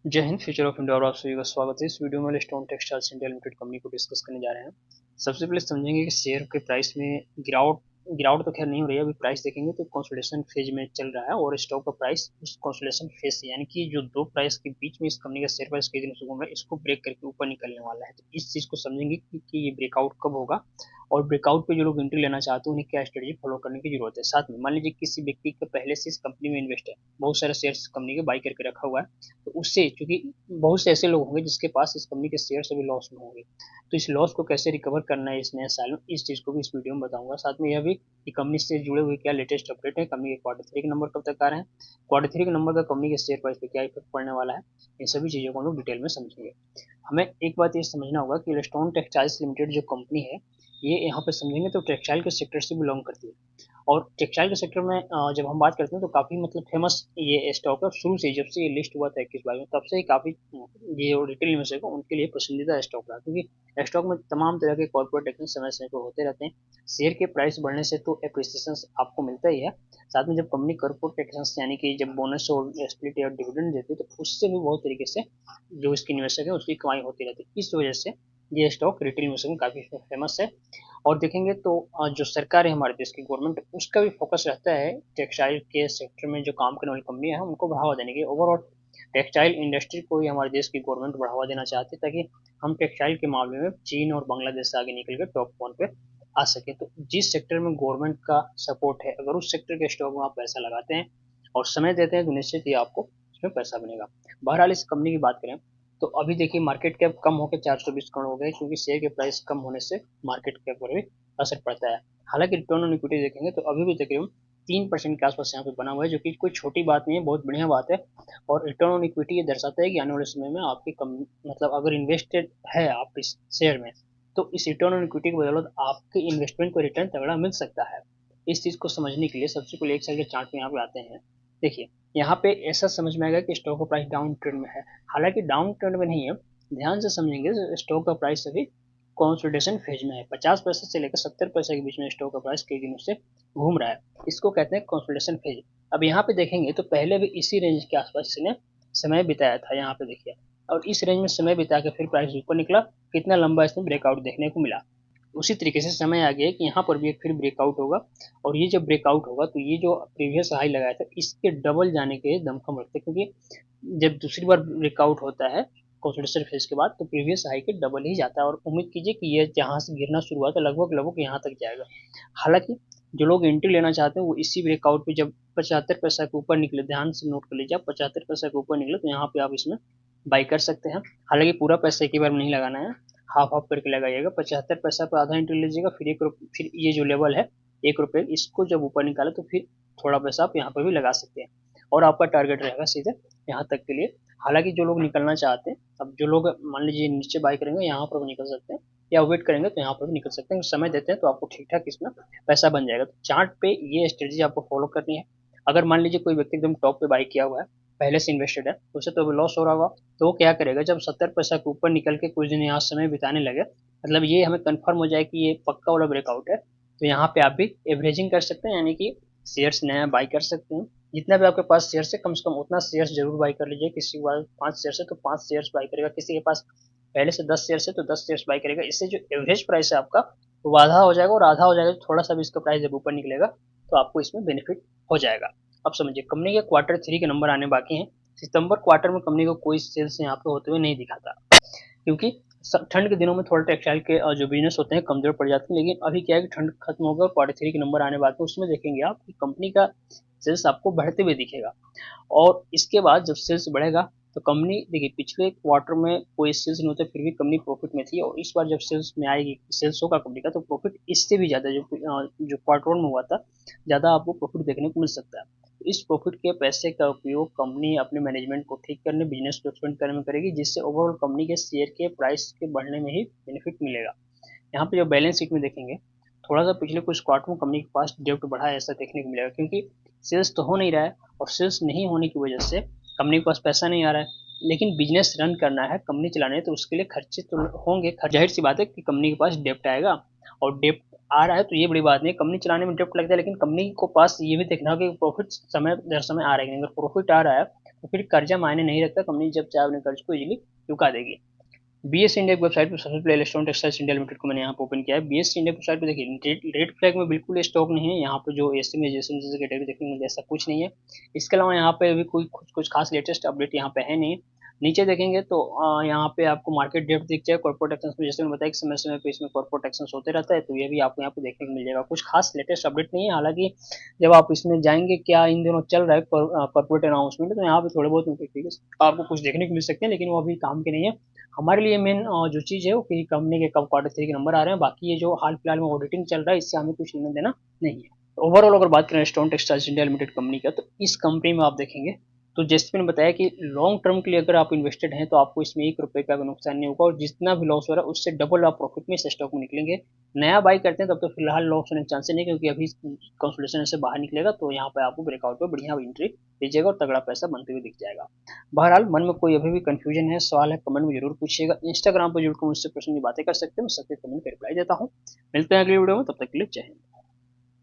जय Hind. Future of India और आप सभी का स्वागत है। इस वीडियो में stone textiles India limited company को डिस्कस करने जा रहे हैं। सबसे पहले समझेंगे कि शेयर के प्राइस में गिरावट गिरावट तो खैर नहीं हो रही है। अभी प्राइस देखेंगे तो कंसोलिडेशन फेज में चल रहा है और स्टॉक का प्राइस उस कंसोलिडेशन फेज से यानी कि जो दो प्राइस के बीच में इस कंपनी का शेयर प्राइस कई दिनों से घूम रहा है, इसको ब्रेक करके ऊपर निकलने वाला है। तो इस चीज को समझेंगे कि ये ब्रेकआउट कब होगा और ब्रेकआउट पे जो लोग एंट्री लेना चाहते हैं उन्हें क्या स्ट्रेटेजी फॉलो करने की जरूरत है। साथ में मान लीजिए किसी व्यक्ति का पहले से इस कंपनी में इन्वेस्ट है, बहुत सारे शेयर्स कंपनी के बाई करके रखा हुआ है, तो उससे चूंकि बहुत से ऐसे लोग होंगे जिसके पास इस कंपनी के शेयर अभी लॉस में होंगे, तो इस लॉस को कैसे रिकवर करना है इस नए साल में, इस चीज को भी इस वीडियो में बताऊंगा। साथ में यह भी कि कंपनी से जुड़े हुए क्या लेटेस्ट अपडेट है, कंपनी के क्वार्टर 3 के नंबर कब तक आ रहे हैं, क्वार्टर 3 के नंबर का कंपनी के शेयर प्राइस पे क्या इफेक्ट पड़ने वाला है, इन सभी चीजों को हम लोग डिटेल में समझेंगे। हमें एक बात ये समझना होगा कि इलेस्टॉन टेक्सटाइल्स लिमिटेड जो कंपनी है, ये यहाँ पे समझेंगे तो टेक्सटाइल के सेक्टर से बिलोंग करती है। और टेक्सटाइल के सेक्टर में जब हम बात करते हैं तो काफ़ी मतलब फेमस ये स्टॉक है। शुरू से जब से ये लिस्ट हुआ था 21 बार में, तब से ही काफ़ी ये रिटेल इन्वेस्टर को उनके लिए पसंदीदा स्टॉक रहा, क्योंकि स्टॉक में तमाम तरह के कॉर्पोरेट एक्शन समय समय पर होते रहते हैं। शेयर के प्राइस बढ़ने से तो एप्रिसिएशन आपको मिलता ही है, साथ में जब कंपनी कॉर्पोरेट एक्शन यानी कि जब बोनस और स्प्लिट या डिविडेंड देती है तो उससे भी बहुत तरीके से जो इसके निवेशक है उसकी कमाई होती रहती है। इस वजह से ये स्टॉक रिटेल इन्वेस्टर में काफ़ी फेमस है। और देखेंगे तो जो सरकार है हमारे देश की गवर्नमेंट, उसका भी फोकस रहता है टेक्सटाइल के सेक्टर में जो काम करने वाली कंपनियां हैं उनको बढ़ावा देने की। ओवरऑल टेक्सटाइल इंडस्ट्री को ही हमारे देश की गवर्नमेंट बढ़ावा देना चाहती है, ताकि हम टेक्सटाइल के मामले में चीन और बांग्लादेश से आगे निकल कर टॉप 1 पे आ सके। तो जिस सेक्टर में गवर्नमेंट का सपोर्ट है, अगर उस सेक्टर के स्टॉक में आप पैसा लगाते हैं और समय देते हैं तो निश्चित ही आपको उसमें पैसा बनेगा। बहरहाल इस कंपनी की बात करें तो अभी देखिए मार्केट कैप कम होकर 420 करोड़ हो गए, क्योंकि शेयर के प्राइस कम होने से मार्केट कैप पर भी असर पड़ता है। हालांकि रिटर्न ऑन इक्विटी देखेंगे तो अभी भी तकरीबन 3% के आसपास यहाँ पे बना हुआ है, जो कि कोई छोटी बात नहीं है, बहुत बढ़िया बात है। और रिटर्न ऑन इक्विटी ये दर्शाता है कि आने वाले समय में आपकी कम मतलब अगर इन्वेस्टेड है आप इस शेयर में, तो इस रिटर्न ऑन इक्विटी की बदौलत आपके इन्वेस्टमेंट को रिटर्न तगड़ा मिल सकता है। इस चीज़ को समझने के लिए सबसे पहले एक साल के चार्ट में यहाँ पे आते हैं। देखिए यहाँ पे ऐसा समझ में आएगा कि स्टॉक का प्राइस डाउन ट्रेंड में है, हालांकि डाउन ट्रेंड में नहीं है। ध्यान से समझेंगे स्टॉक का प्राइस अभी कंसोलिडेशन फेज में है। 50 पैसे से लेकर 70 पैसे के बीच में स्टॉक का प्राइस कई दिनों से घूम रहा है, इसको कहते हैं कंसोलिडेशन फेज। अब यहाँ पे देखेंगे तो पहले भी इसी रेंज के आसपास इसने समय बिताया था, यहाँ पे देखिए, और इस रेंज में समय बिता के फिर प्राइस ऊपर निकला। कितना लंबा इसमें ब्रेकआउट देखने को मिला। उसी तरीके से समय आ गया कि यहाँ पर भी एक फिर ब्रेकआउट होगा, और ये जब ब्रेकआउट होगा तो ये जो प्रीवियस हाई लगाया था इसके डबल जाने के दमखम रखते हैं, क्योंकि जब दूसरी बार ब्रेकआउट होता है कंसोलिडेशन फेज के बाद तो प्रीवियस हाई के डबल ही जाता है, और उम्मीद कीजिए कि ये जहाँ से गिरना शुरू हुआ था लगभग लगभग यहाँ तक जाएगा। हालांकि जो लोग एंट्री लेना चाहते हैं वो इसी ब्रेकआउट पे जब 75 पैसा के ऊपर निकले, ध्यान से नोट कर लीजिए, आप 75 पैसा के ऊपर निकले तो यहाँ पे आप इसमें बाई कर सकते हैं। हालांकि पूरा पैसा एक ही बार में नहीं लगाना है, हाफ हाफ करके लगाइएगा। 75 पैसा पर आधा एंट्री लीजिएगा, फिर 1 रुपये, फिर ये जो लेवल है 1 रुपये, इसको जब ऊपर निकाले तो फिर थोड़ा पैसा आप यहाँ पर भी लगा सकते हैं, और आपका टारगेट रहेगा सीधे यहाँ तक के लिए। हालांकि जो लोग निकलना चाहते हैं, अब जो लोग मान लीजिए नीचे बाई करेंगे यहाँ पर भी निकल सकते हैं, या वेट करेंगे तो यहाँ पर भी निकल सकते हैं। समय देते हैं तो आपको ठीक ठाक इसमें पैसा बन जाएगा। तो चार्ट पे ये स्ट्रेटेजी आपको फॉलो करनी है। अगर मान लीजिए कोई व्यक्ति एकदम टॉप पे बाई किया हुआ है, पहले से इन्वेस्टेड है, उसे तो अभी लॉस हो रहा होगा, तो वो क्या करेगा, जब 70 पैसा के ऊपर निकल के कुछ दिन यहाँ समय बिताने लगे, मतलब ये हमें कंफर्म हो जाए कि ये पक्का वाला ब्रेकआउट है, तो यहाँ पे आप भी एवरेजिंग कर सकते हैं, यानी कि शेयर्स नया बाई कर सकते हैं। जितना भी आपके पास शेयर है कम से कम उतना शेयर्स जरूर बाई कर लीजिए। किसी के पास 5 शेयर है तो 5 शेयर्स बाई करेगा, किसी के पास पहले से 10 शेयर है तो 10 शेयर्स बाई करेगा। इससे जो एवरेज प्राइस है आपका वो आधा हो जाएगा, और आधा हो जाएगा तो थोड़ा सा भी इसका प्राइस जब ऊपर निकलेगा तो आपको इसमें बेनिफिट हो जाएगा। अब समझिए कंपनी के क्वार्टर 3 के नंबर आने बाकी हैं। सितंबर क्वार्टर में कंपनी को कोई सेल्स यहाँ पे होते हुए नहीं दिखाता, क्योंकि ठंड के दिनों में थोड़ा टेक्सटाइल के जो बिजनेस होते हैं कमजोर पड़ जाते हैं। लेकिन अभी क्या है कि ठंड खत्म होगा और क्वार्टर 3 के नंबर आने बाद उसमें देखेंगे आप कि कंपनी का सेल्स आपको बढ़ते हुए दिखेगा। और इसके बाद जब सेल्स बढ़ेगा तो कंपनी देखिए पिछले क्वार्टर में कोई सेल्स नहीं होता फिर भी कंपनी प्रॉफिट में थी, और इस बार जब सेल्स में आएगी, सेल्स होगा कंपनी का, तो प्रॉफिट इससे भी ज़्यादा जो क्वार्टर में हुआ था ज़्यादा आपको प्रॉफिट देखने को मिल सकता है। तो इस प्रॉफिट के पैसे का उपयोग कंपनी अपने मैनेजमेंट को ठीक करने, बिजनेस को एक्सपेंड करने में करेगी, जिससे ओवरऑल कंपनी के शेयर के प्राइस के बढ़ने में ही बेनिफिट मिलेगा। यहाँ पे जो बैलेंस शीट में देखेंगे, थोड़ा सा पिछले कुछ क्वार्टर में कंपनी के पास डेब्ट बढ़ा है ऐसा देखने को मिलेगा, क्योंकि सेल्स तो हो नहीं रहा है, और सेल्स नहीं होने की वजह से कंपनी के पास पैसा नहीं आ रहा है। लेकिन बिजनेस रन करना है, कंपनी चलाने है, तो उसके लिए खर्चे तो होंगे। जाहिर सी बात है कि कंपनी के पास डेप्ट आएगा, और डेप्ट आ रहा है तो ये बड़ी बात नहीं, कंपनी चलाने में डेप्ट लगता है, लेकिन कंपनी को पास ये भी देखना होगा कि प्रॉफिट समय दर समय आ रहा है। अगर प्रॉफिट आ रहा है तो फिर कर्जा मायने नहीं रखता, कंपनी जब चाहे अपने कर्ज को इजीली चुका देगी। बीएस इंडिया की वेबसाइट पर सबसे पहले एलेस्टॉन टेक्सटाइल्स इंडिया लिमिटेड को मैंने यहाँ पे ओपन किया है। बीएस इंडिया की वेबसाइट पे देखिए रेड फ्लैग में बिल्कुल स्टॉक नहीं है, यहाँ पे जो एसएम जैसे कैटेगरी देखने को मिलता है ऐसा कुछ नहीं है। इसके अलावा यहाँ पे अभी कोई कुछ खास लेटेस्ट अपडेट यहाँ पे है नहीं। नीचे देखेंगे तो यहाँ पे आपको मार्केट डेप्थ दिख जाए। कॉर्पोरेट एक्शंस में जैसे मैंने बताया कि समय समय पे इसमें कॉर्पोरेट एक्शंस होते रहता है, तो ये भी आपको यहाँ पे देखने को मिल जाएगा। कुछ खास लेटेस्ट अपडेट नहीं है, हालांकि जब आप इसमें जाएंगे क्या इन दिनों चल रहा है कॉर्पोरेट अनाउंसमेंट, तो यहाँ पे थोड़े बहुत नोटिफिकेशन आपको कुछ देखने को मिल सकते हैं, लेकिन वो अभी काम के नहीं है। हमारे लिए मेन जो चीज़ है वो कि कंपनी के कब Q3 के नंबर आ रहे हैं, बाकी ये जो हाल फिलहाल में ऑडिटिंग चल रहा है इससे हमें कुछ लेना देना नहीं है। तो ओवरऑल अगर बात करें stone textiles India limited company का, तो इस कंपनी में आप देखेंगे तो जैसे मैंने बताया कि लॉन्ग टर्म के लिए अगर आप इन्वेस्टेड हैं तो आपको इसमें 1 रुपये का भी नुकसान नहीं होगा, और जितना भी लॉस हो रहा है उससे डबल आप प्रॉफिट में इस स्टॉक में निकलेंगे। नया बाई करते हैं तब तो फिलहाल लॉस होने के चांसेस नहीं, क्योंकि अभी कंसोलिडेशन से बाहर निकलेगा तो यहाँ पे आपको ब्रेकआउट पे बढ़िया एंट्री दीजिएगा और तगड़ा पैसा बनते हुए दिख जाएगा। बहरहाल मन में कोई अभी भी कंफ्यूजन है, सवाल है, कमेंट में जरूर पूछिएगा। इंस्टाग्राम पर जुड़कर मुझसे पर्सनली बातें कर सकते हैं, मैं सबके कमेंट का रिप्लाई देता हूँ। मिलते हैं अगली वीडियो में, तब तक के लिए जय हिंद।